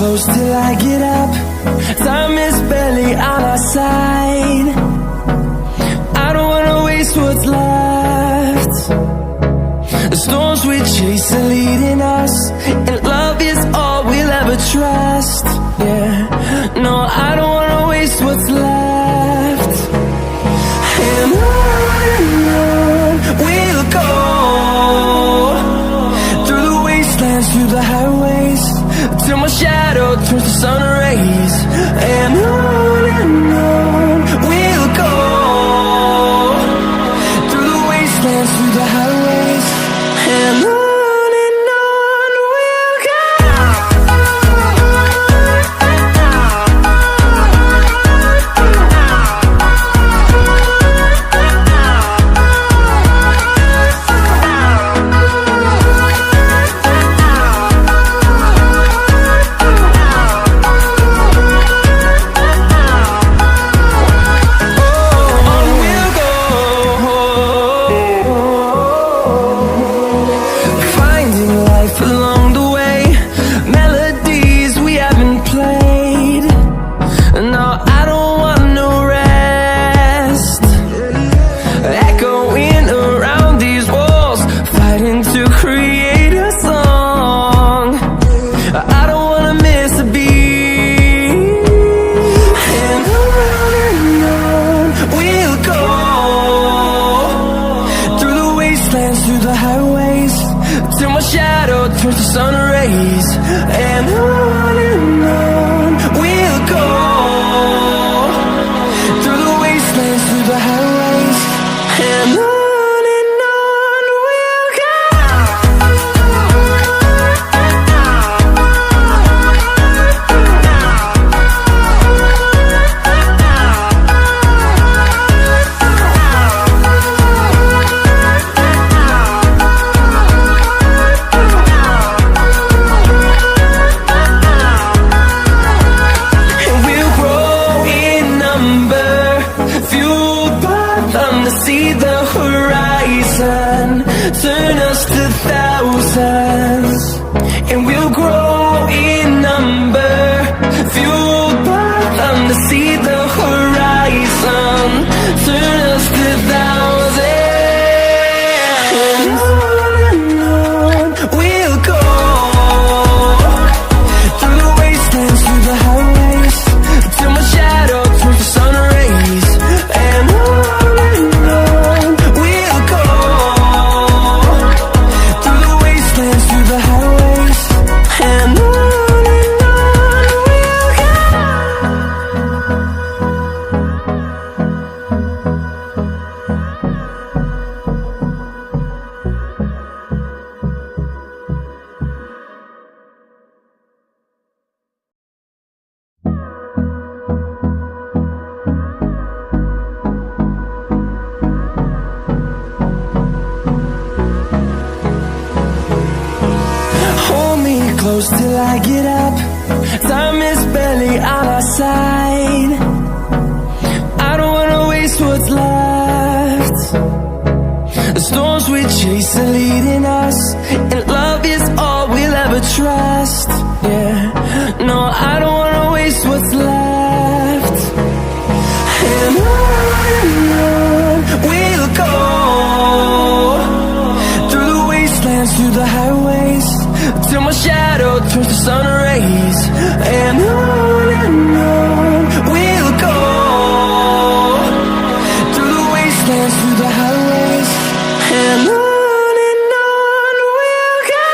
Close till I get up. Time is barely on our side. I don't wanna waste what's left. The storms we chase are leading us, and love is all we'll ever trust. Yeah, no, I don't wanna waste what's left. And on we'll go, through the wastelands, through the highways, till my shadow turns to sun rays. And on we'll go, through the wastelands, through the highways, and on we'll go. Through the highways, till my shadow turns to sun rays. And on we'll go, through the wastelands, through the highways, and on we'll go. See the horizon turn us to thousands, and we'll grow in number, fueled by them to see the horizon turn us to thousands. And on we'll go, through the wastelands, through the highways, till my shadow turns to sun rays. And close till I get up. Time is barely on our side. I don't wanna waste what's left. The storms we chase are leading us, and love is all we'll ever trust. Yeah, no, I don't wanna waste what's left. And on we'll go, through the wastelands, through the highways, till my shadow turns to sun rays. And on we'll go, through the wastelands, through the highways, and on we'll go.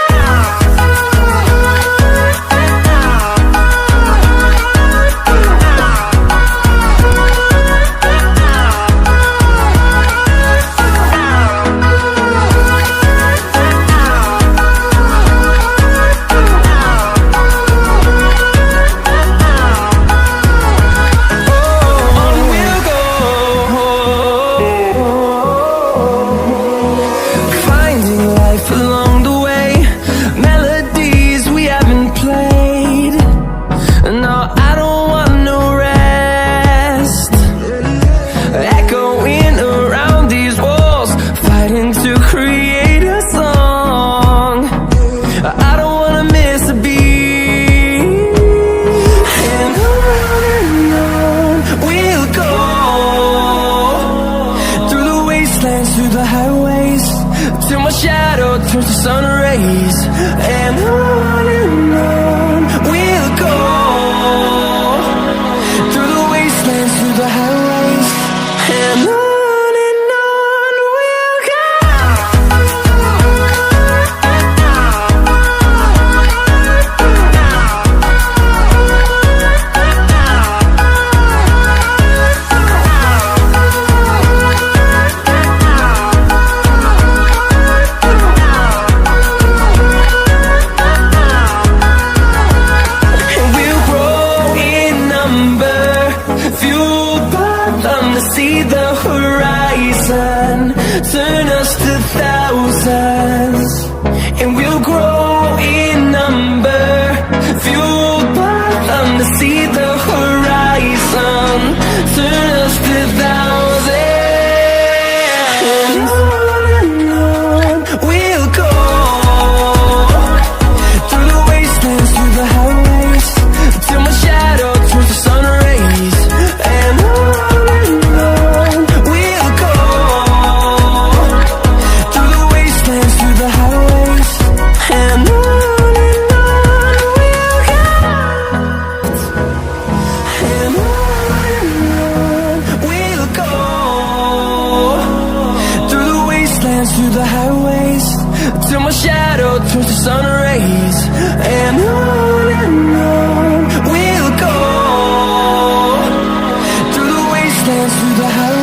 till my shadow turns to sun rays. And on we'll go, through the wastelands, through the highways, and on we'll go. See the horizon, turn us to thousands, and we'll grow in number, fueled by them to see the horizon, turn us to thousands, and on we'll go, through the wastelands, through the highways, till my shadow turns to sun rays, and on through the highways, till my shadow turns to sun rays, and on we'll go, through the wastelands, through the highways.